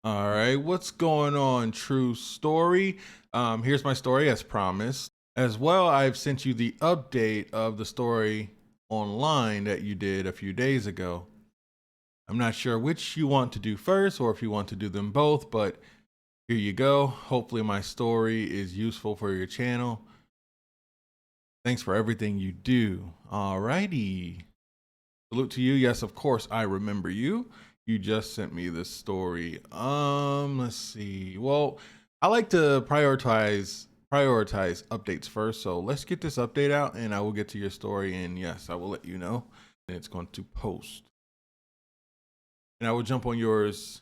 All right, what's going on, True Story? Here's my story as promised. As well, I've sent you the update of the story online that you did a few days ago. I'm not sure which you want to do first or if you want to do them both, but here you go. Hopefully, my story is useful for your channel. Thanks for everything you do. All righty. Salute to you. Yes, of course, I remember you. You just sent me this story. Let's see. Well, I like to prioritize updates first. So let's get this update out and I will get to your story. And yes, I will let you know. And it's going to post. And I will jump on yours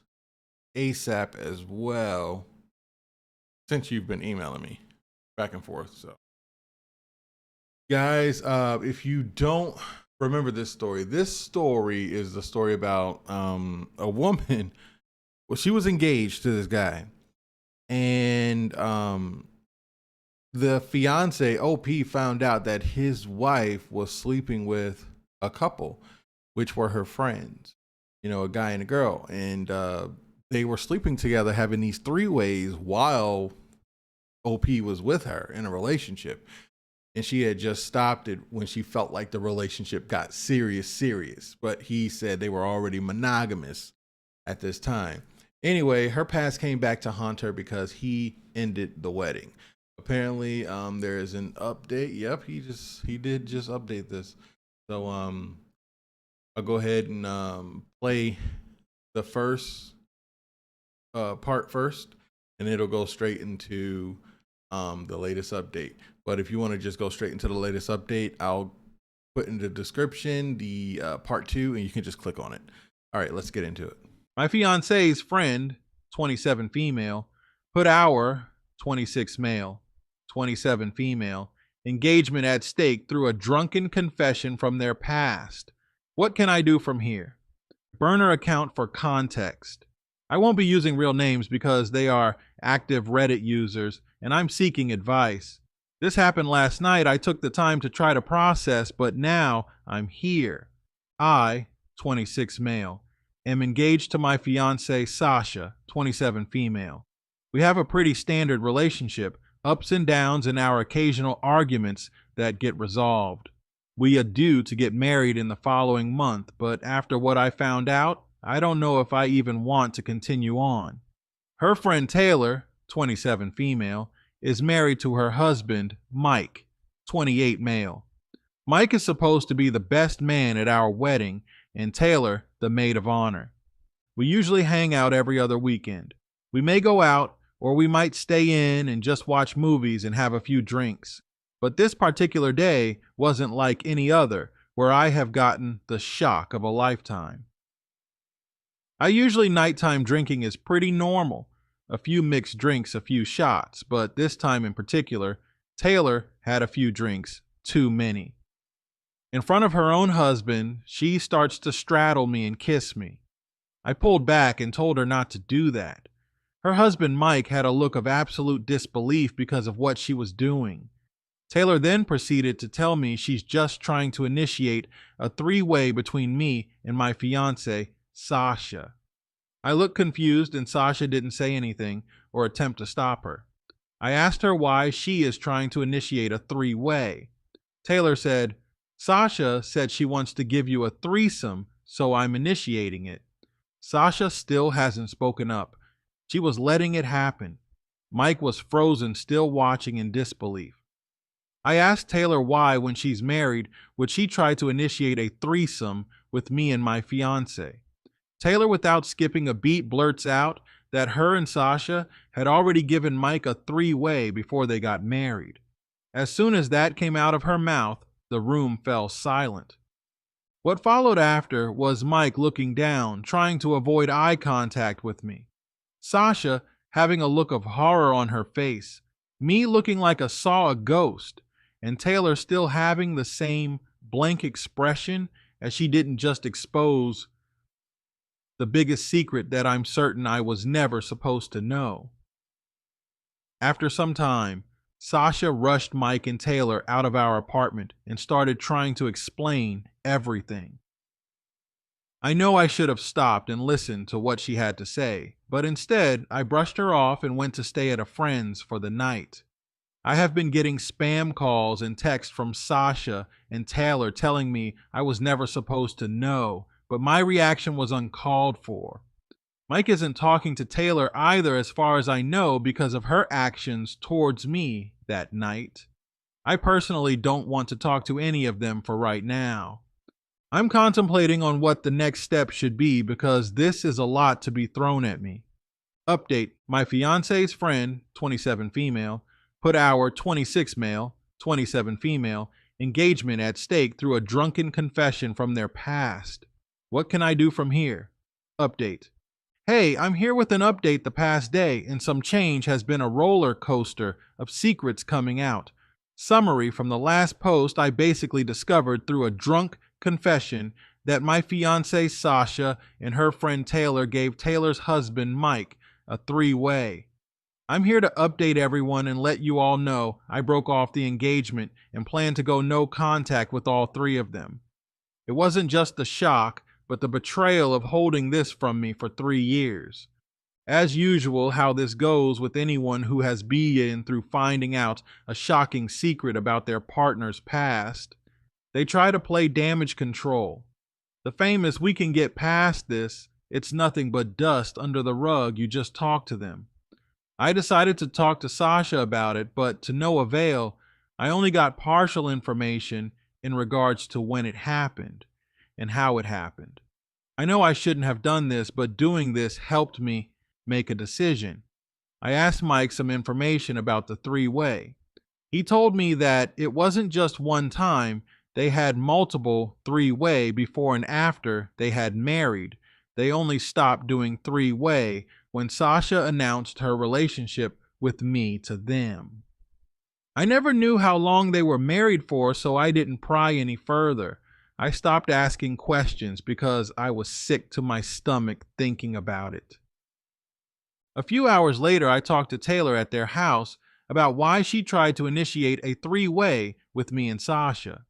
ASAP as well. Since you've been emailing me back and forth. So guys, if you don't remember this story is the story about a woman. Well, she was engaged to this guy, and the fiance OP found out that his wife was sleeping with a couple, which were her friends, a guy and a girl, and they were sleeping together, having these three ways while OP was with her in a relationship. And she had just stopped it when she felt like the relationship got serious. But he said they were already monogamous at this time. Anyway, her past came back to haunt her because he ended the wedding. Apparently, there is an update. Yep, he did just update this. So I'll go ahead and play the first part first, and it'll go straight into the latest update. But if you want to just go straight into the latest update, I'll put in the description the part 2, and you can just click on it. All right, let's get into it. My fiance's friend, 27 female, put our 26 male, 27 female engagement at stake through a drunken confession from their past. What can I do from here? Burner account for context. I won't be using real names because they are active Reddit users and I'm seeking advice. This happened last night. I took the time to try to process, but now I'm here. I, 26 male, am engaged to my fiancée Sasha, 27 female. We have a pretty standard relationship, ups and downs and our occasional arguments that get resolved. We are due to get married in the following month, but after what I found out, I don't know if I even want to continue on. Her friend Taylor, 27 female, is married to her husband, Mike, 28 male. Mike is supposed to be the best man at our wedding and Taylor the maid of honor. We usually hang out every other weekend. We may go out or we might stay in and just watch movies and have a few drinks. But this particular day wasn't like any other where I have gotten the shock of a lifetime. I usually nighttime drinking is pretty normal. A few mixed drinks, a few shots, but this time in particular, Taylor had a few drinks, too many. In front of her own husband, she starts to straddle me and kiss me. I pulled back and told her not to do that. Her husband, Mike, had a look of absolute disbelief because of what she was doing. Taylor then proceeded to tell me she's just trying to initiate a three-way between me and my fiancée, Sasha. I looked confused and Sasha didn't say anything or attempt to stop her. I asked her why she is trying to initiate a three-way. Taylor said, Sasha said she wants to give you a threesome, so I'm initiating it. Sasha still hasn't spoken up. She was letting it happen. Mike was frozen, still watching in disbelief. I asked Taylor why, when she's married, would she try to initiate a threesome with me and my fiancé. Taylor, without skipping a beat, blurts out that her and Sasha had already given Mike a three-way before they got married. As soon as that came out of her mouth, the room fell silent. What followed after was Mike looking down, trying to avoid eye contact with me. Sasha having a look of horror on her face, me looking like I saw a ghost, and Taylor still having the same blank expression as she didn't just expose the biggest secret that I'm certain I was never supposed to know. After some time, Sasha rushed Mike and Taylor out of our apartment and started trying to explain everything. I know I should have stopped and listened to what she had to say, but instead I brushed her off and went to stay at a friend's for the night. I have been getting spam calls and texts from Sasha and Taylor telling me I was never supposed to know, but my reaction was uncalled for. Mike isn't talking to Taylor either, as far as I know, because of her actions towards me that night. I personally don't want to talk to any of them for right now. I'm contemplating on what the next step should be because this is a lot to be thrown at me. Update: my fiance's friend, 27 female, put our 26 male, 27 female, engagement at stake through a drunken confession from their past. What can I do from here? Update: hey, I'm here with an update the past day, and some change has been a roller coaster of secrets coming out. Summary from the last post: I basically discovered through a drunk confession that my fiancée Sasha and her friend Taylor gave Taylor's husband Mike a three-way. I'm here to update everyone and let you all know I broke off the engagement and plan to go no contact with all three of them. It wasn't just the shock, but the betrayal of holding this from me for 3 years. As usual, how this goes with anyone who has been through finding out a shocking secret about their partner's past. They try to play damage control. The famous "we can get past this, it's nothing but dust under the rug, you just talk to them." I decided to talk to Sasha about it, but to no avail. I only got partial information in regards to when it happened and how it happened. I know I shouldn't have done this, but doing this helped me make a decision. I asked Mike some information about the three-way. He told me that it wasn't just one time, they had multiple three-way before and after they had married. They only stopped doing three-way when Sasha announced her relationship with me to them. I never knew how long they were married for, so I didn't pry any further. I stopped asking questions because I was sick to my stomach thinking about it. A few hours later, I talked to Taylor at their house about why she tried to initiate a three-way with me and Sasha.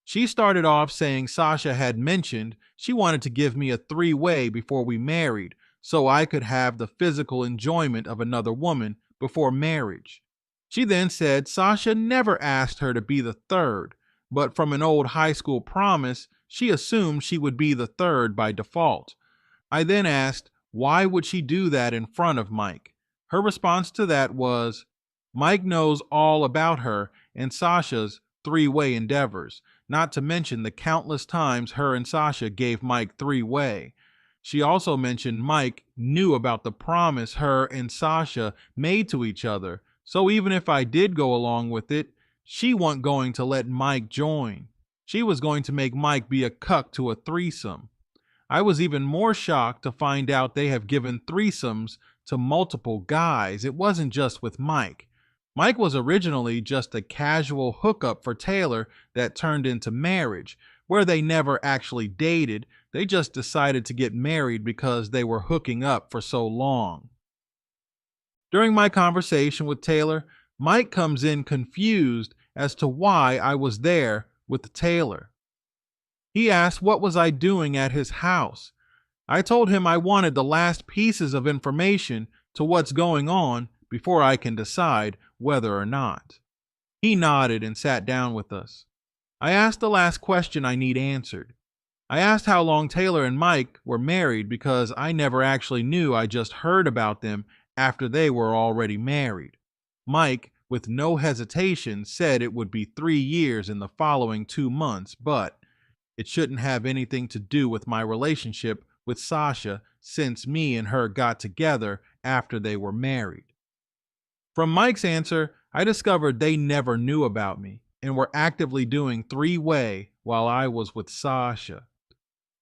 She started off saying Sasha had mentioned she wanted to give me a three-way before we married so I could have the physical enjoyment of another woman before marriage. She then said Sasha never asked her to be the third, but from an old high school promise, she assumed she would be the third by default. I then asked, why would she do that in front of Mike? Her response to that was, Mike knows all about her and Sasha's three-way endeavors, not to mention the countless times her and Sasha gave Mike three-way. She also mentioned Mike knew about the promise her and Sasha made to each other, so even if I did go along with it, she wasn't going to let Mike join. She was going to make Mike be a cuck to a threesome. I was even more shocked to find out they have given threesomes to multiple guys. It wasn't just with Mike. Mike was originally just a casual hookup for Taylor that turned into marriage, where they never actually dated. They just decided to get married because they were hooking up for so long. During my conversation with Taylor, Mike comes in confused as to why I was there with Taylor. He asked what was I doing at his house. I told him I wanted the last pieces of information to what's going on before I can decide whether or not. He nodded and sat down with us. I asked the last question I need answered. I asked how long Taylor and Mike were married because I never actually knew. I just heard about them after they were already married. Mike, with no hesitation, said it would be 3 years in the following 2 months, but it shouldn't have anything to do with my relationship with Sasha since me and her got together after they were married. From Mike's answer, I discovered they never knew about me and were actively doing three-way while I was with Sasha.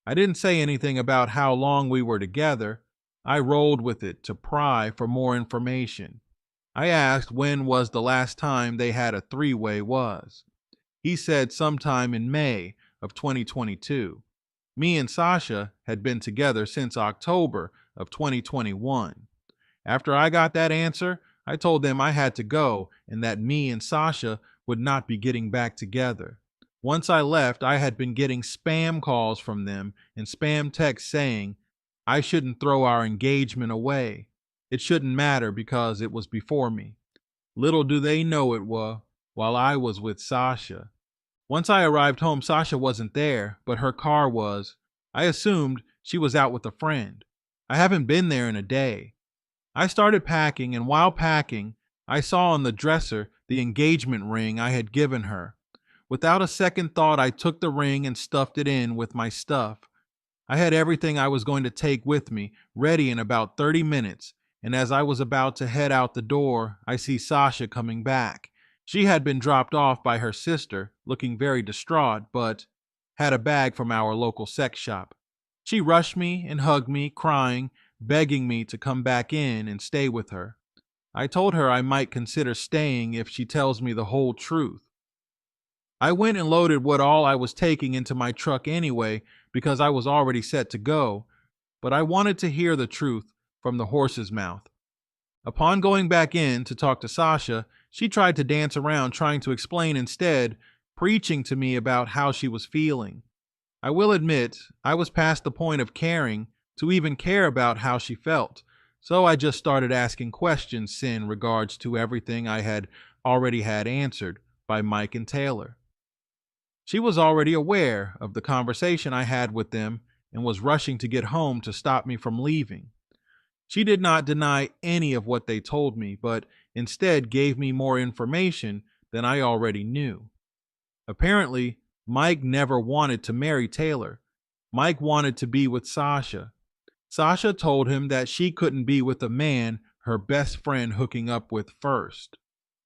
I didn't say anything about how long we were together. I rolled with it to pry for more information. I asked when was the last time they had a three-way was. He said sometime in May of 2022. Me and Sasha had been together since October of 2021. After I got that answer, I told them I had to go and that me and Sasha would not be getting back together. Once I left, I had been getting spam calls from them and spam texts saying I shouldn't throw our engagement away. It shouldn't matter because it was before me. Little do they know it was while I was with Sasha. Once I arrived home, Sasha wasn't there, but her car was. I assumed she was out with a friend. I haven't been there in a day. I started packing, and while packing, I saw on the dresser the engagement ring I had given her. Without a second thought, I took the ring and stuffed it in with my stuff. I had everything I was going to take with me ready in about 30 minutes, and as I was about to head out the door, I see Sasha coming back. She had been dropped off by her sister, looking very distraught, but had a bag from our local sex shop. She rushed me and hugged me, crying, begging me to come back in and stay with her. I told her I might consider staying if she tells me the whole truth. I went and loaded what all I was taking into my truck anyway because I was already set to go, but I wanted to hear the truth from the horse's mouth. Upon going back in to talk to Sasha, she tried to dance around trying to explain instead, preaching to me about how she was feeling. I will admit, I was past the point of caring to even care about how she felt, so I just started asking questions in regards to everything I had already had answered by Mike and Taylor. She was already aware of the conversation I had with them and was rushing to get home to stop me from leaving. She did not deny any of what they told me, but instead gave me more information than I already knew. Apparently, Mike never wanted to marry Taylor. Mike wanted to be with Sasha. Sasha told him that she couldn't be with a man her best friend hooking up with first.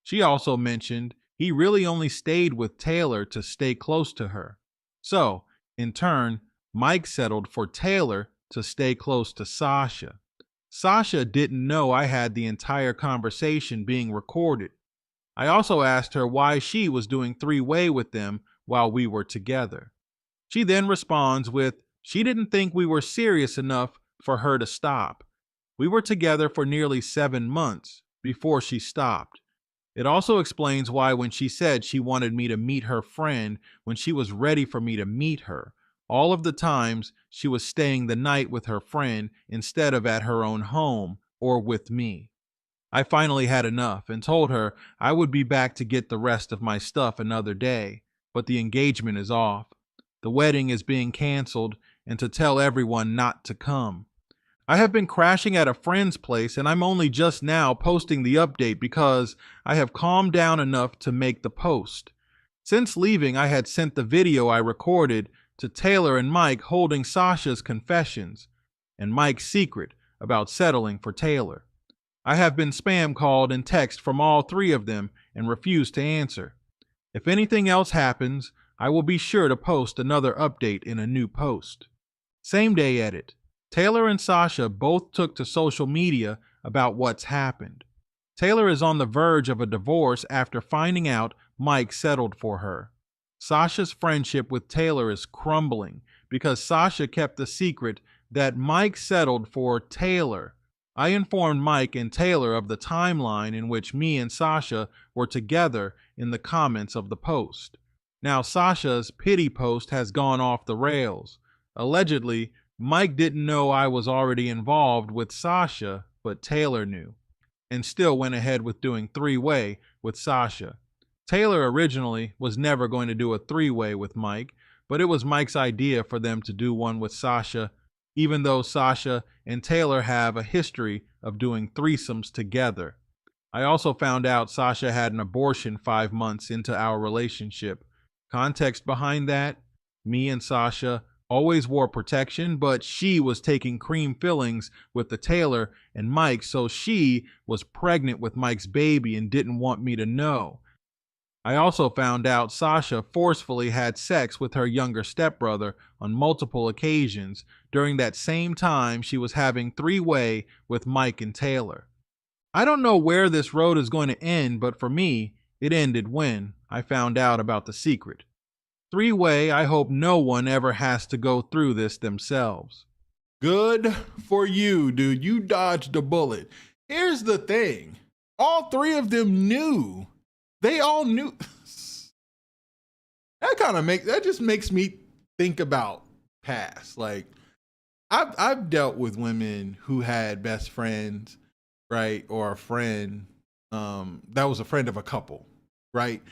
She also mentioned he really only stayed with Taylor to stay close to her. So, in turn, Mike settled for Taylor to stay close to Sasha. Sasha didn't know I had the entire conversation being recorded. I also asked her why she was doing three-way with them while we were together. She then responds with, she didn't think we were serious enough for her to stop. We were together for nearly 7 months before she stopped. It also explains why when she said she wanted me to meet her friend when she was ready for me to meet her, all of the times she was staying the night with her friend instead of at her own home or with me. I finally had enough and told her I would be back to get the rest of my stuff another day, but the engagement is off. The wedding is being canceled and to tell everyone not to come. I have been crashing at a friend's place and I'm only just now posting the update because I have calmed down enough to make the post. Since leaving, I had sent the video I recorded to Taylor and Mike holding Sasha's confessions and Mike's secret about settling for Taylor. I have been spam called and text from all three of them and refused to answer. If anything else happens, I will be sure to post another update in a new post. Same day edit. Taylor and Sasha both took to social media about what's happened. Taylor is on the verge of a divorce after finding out Mike settled for her. Sasha's friendship with Taylor is crumbling because Sasha kept the secret that Mike settled for Taylor. I informed Mike and Taylor of the timeline in which me and Sasha were together in the comments of the post. Now Sasha's pity post has gone off the rails. Allegedly, Mike didn't know I was already involved with Sasha, but Taylor knew, and still went ahead with doing three-way with Sasha. Taylor originally was never going to do a three-way with Mike, but it was Mike's idea for them to do one with Sasha, even though Sasha and Taylor have a history of doing threesomes together. I also found out Sasha had an abortion 5 months into our relationship. Context behind that? Me and Sasha always wore protection, but she was taking cream fillings with the Taylor and Mike, so she was pregnant with Mike's baby and didn't want me to know. I also found out Sasha forcefully had sex with her younger stepbrother on multiple occasions during that same time she was having three-way with Mike and Taylor. I don't know where this road is going to end, but for me, it ended when I found out about the secret. Three-way, I hope no one ever has to go through this themselves. Good for you, dude. You dodged a bullet. Here's the thing. All three of them knew. They all knew. that just makes me think about past. Like I've dealt with women who had best friends, right, or a friend that was a friend of a couple, right?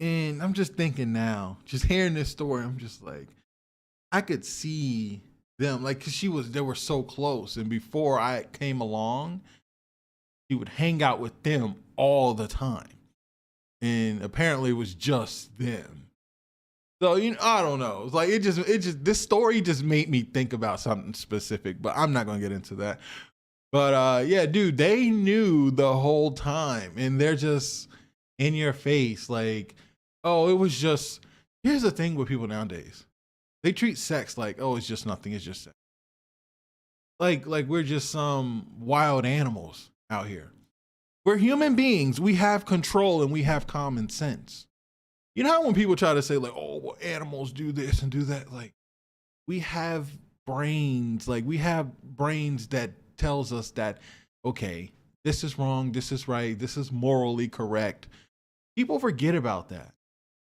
And I'm just thinking now, just hearing this story, I'm just like, I could see them, like, cause they were so close, and before I came along, she would hang out with them all the time, and apparently it was just them. So I don't know. It's like it just this story just made me think about something specific, but I'm not gonna get into that. But yeah, dude, they knew the whole time, and they're just in your face, like, oh, it was just. Here's the thing with people nowadays: they treat sex like, oh, it's just nothing, it's just sex. Like we're just some wild animals out here. We're human beings. We have control and we have common sense. You know how when people try to say like, oh, well, animals do this and do that, like we have brains, that tells us that, okay, this is wrong, this is right, this is morally correct. People forget about that,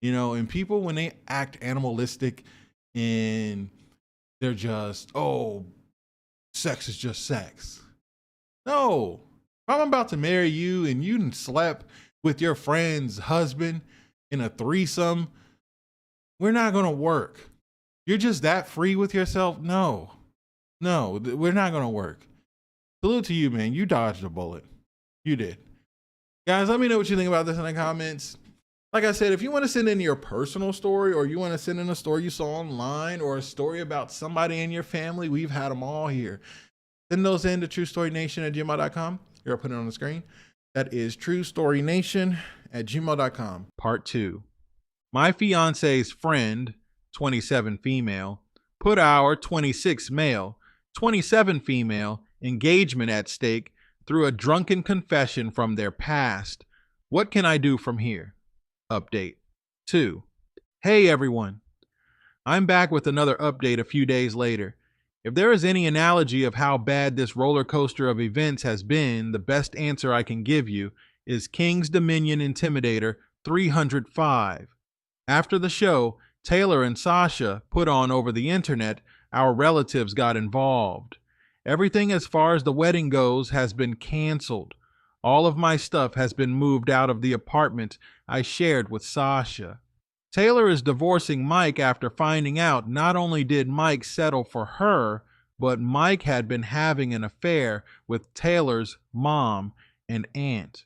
and people, when they act animalistic and they're just, oh, sex is just sex. No, if I'm about to marry you and you done slept with your friend's husband in a threesome, we're not going to work. You're just that free with yourself? No, we're not going to work. Salute to you, man. You dodged a bullet. You did. Guys, let me know what you think about this in the comments. Like I said, if you want to send in your personal story, or you want to send in a story you saw online, or a story about somebody in your family, we've had them all here. Send those in to truestorynation@gmail.com. You're putting it on the screen. That is truestorynation@gmail.com. Part 2. My fiance's friend, 27 female, put our 26 male, 27 female engagement at stake through a drunken confession from their past. What can I do from here? Update. 2. Hey everyone. I'm back with another update a few days later. If there is any analogy of how bad this roller coaster of events has been, the best answer I can give you is King's Dominion Intimidator 305. After the show, Taylor and Sasha put on over the internet, our relatives got involved. Everything as far as the wedding goes has been canceled. All of my stuff has been moved out of the apartment I shared with Sasha. Taylor is divorcing Mike after finding out not only did Mike settle for her, but Mike had been having an affair with Taylor's mom and aunt.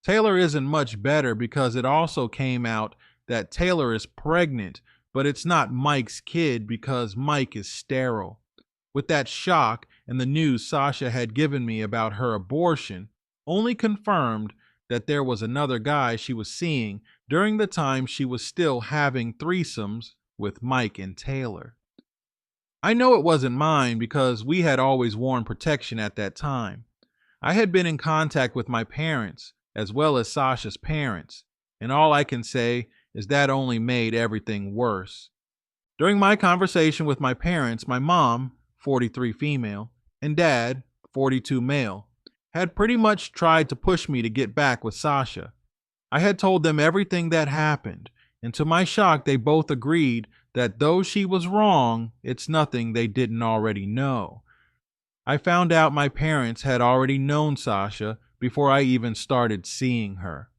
Taylor isn't much better because it also came out that Taylor is pregnant, but it's not Mike's kid because Mike is sterile. With that shock and the news Sasha had given me about her abortion, only confirmed that there was another guy she was seeing during the time she was still having threesomes with Mike and Taylor. I know it wasn't mine because we had always worn protection at that time. I had been in contact with my parents as well as Sasha's parents, and all I can say is that only made everything worse. During my conversation with my parents, my mom, 43 female, and dad, 42 male, had pretty much tried to push me to get back with Sasha. I had told them everything that happened, and to my shock, they both agreed that though she was wrong, it's nothing they didn't already know. I found out my parents had already known Sasha before I even started seeing her.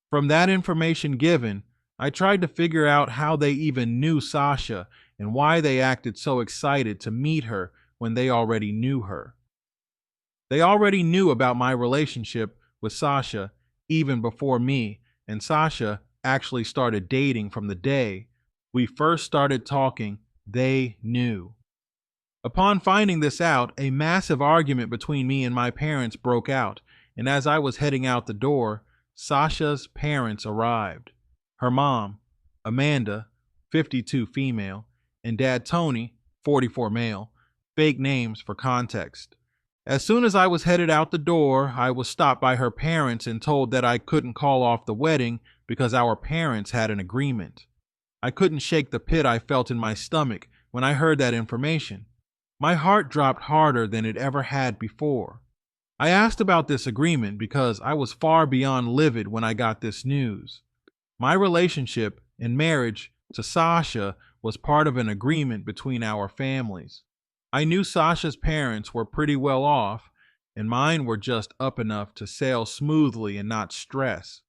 From that information given, I tried to figure out how they even knew Sasha and why they acted so excited to meet her when they already knew her. They already knew about my relationship with Sasha even before me, and Sasha actually started dating from the day we first started talking. They knew. Upon finding this out, a massive argument between me and my parents broke out, and as I was heading out the door, Sasha's parents arrived. Her mom, Amanda, 52 female, and dad Tony, 44 male, fake names for context. As soon as I was headed out the door, I was stopped by her parents and told that I couldn't call off the wedding because our parents had an agreement. I couldn't shake the pit I felt in my stomach when I heard that information. My heart dropped harder than it ever had before. I asked about this agreement because I was far beyond livid when I got this news. My relationship and marriage to Sasha was part of an agreement between our families. I knew Sasha's parents were pretty well off, and mine were just up enough to sail smoothly and not stress.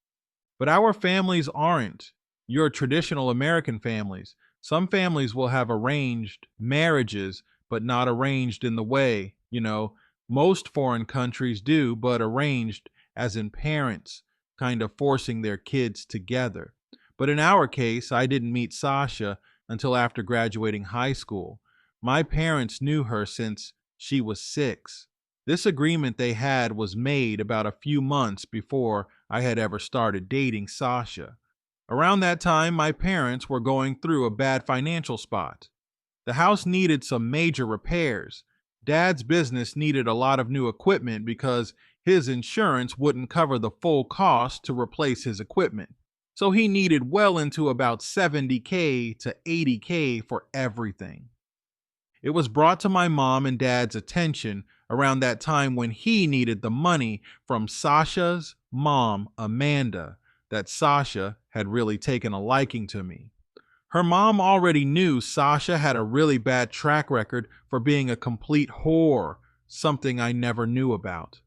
But our families aren't your traditional American families. Some families will have arranged marriages, but not arranged in the way, most foreign countries do, but arranged as in parents kind of forcing their kids together. But in our case, I didn't meet Sasha until after graduating high school. My parents knew her since she was 6. This agreement they had was made about a few months before I had ever started dating Sasha. Around that time, my parents were going through a bad financial spot. The house needed some major repairs. Dad's business needed a lot of new equipment because his insurance wouldn't cover the full cost to replace his equipment. So he needed well into about $70K to $80K for everything. It was brought to my mom and dad's attention around that time when he needed the money from Sasha's mom, Amanda, that Sasha had really taken a liking to me. Her mom already knew Sasha had a really bad track record for being a complete whore, something I never knew about.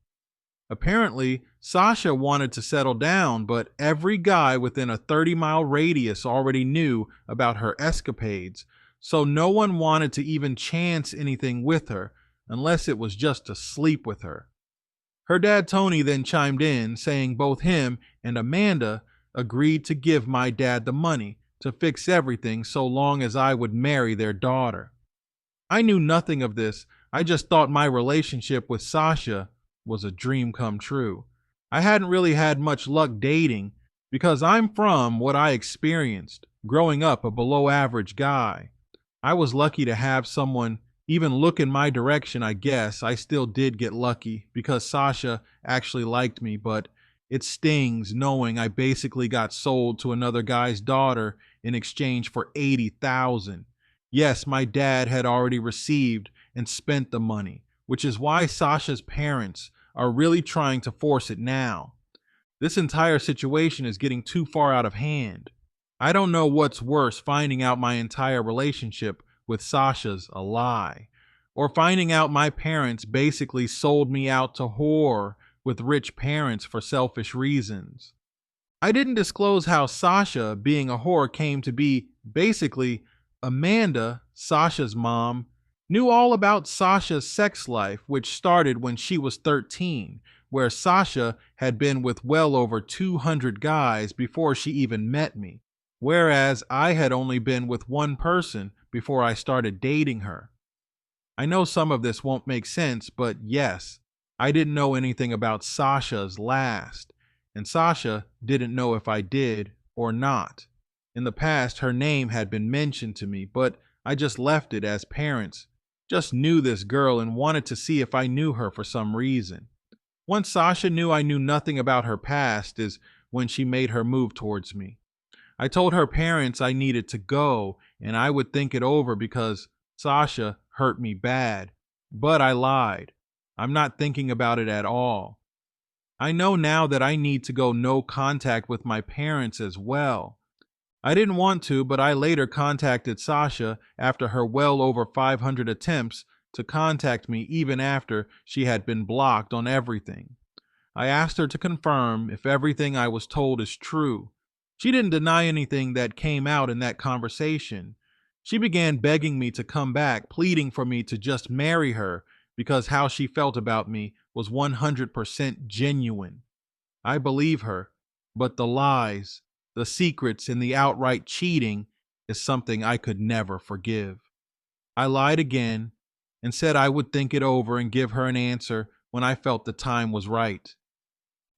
Apparently, Sasha wanted to settle down, but every guy within a 30-mile radius already knew about her escapades, so no one wanted to even chance anything with her unless it was just to sleep with her. Her dad Tony then chimed in, saying both him and Amanda agreed to give my dad the money to fix everything so long as I would marry their daughter. I knew nothing of this. I just thought my relationship with Sasha was a dream come true. I hadn't really had much luck dating because I'm from what I experienced growing up a below average guy. I was lucky to have someone even look in my direction. I guess I still did get lucky because Sasha actually liked me, but it stings knowing I basically got sold to another guy's daughter in exchange for $80,000. Yes, my dad had already received and spent the money, which is why Sasha's parents are really trying to force it now. This entire situation is getting too far out of hand. I don't know what's worse, finding out my entire relationship with Sasha's a lie, or finding out my parents basically sold me out to whore with rich parents for selfish reasons. I didn't disclose how Sasha, being a whore, came to be. Basically, Amanda, Sasha's mom, knew all about Sasha's sex life, which started when she was 13, where Sasha had been with well over 200 guys before she even met me, whereas I had only been with one person before I started dating her. I know some of this won't make sense, but yes, I didn't know anything about Sasha's last, and Sasha didn't know if I did or not. In the past, her name had been mentioned to me, but I just left it as parents just knew this girl and wanted to see if I knew her for some reason. Once Sasha knew I knew nothing about her past is when she made her move towards me. I told her parents I needed to go and I would think it over because Sasha hurt me bad, but I lied. I'm not thinking about it at all. I know now that I need to go no contact with my parents as well. I didn't want to, but I later contacted Sasha after her well over 500 attempts to contact me even after she had been blocked on everything. I asked her to confirm if everything I was told is true. She didn't deny anything that came out in that conversation. She began begging me to come back, pleading for me to just marry her because how she felt about me was 100% genuine. I believe her, but the lies, the secrets, and the outright cheating is something I could never forgive. I lied again and said I would think it over and give her an answer when I felt the time was right.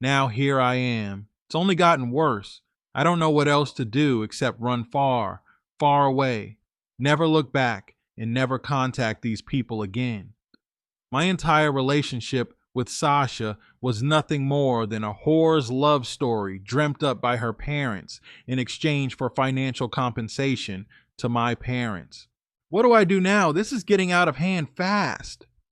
Now here I am. It's only gotten worse. I don't know what else to do except run far, far away, never look back, and never contact these people again. My entire relationship with Sasha was nothing more than a whore's love story dreamt up by her parents in exchange for financial compensation to my parents. What do I do now? This is getting out of hand fast.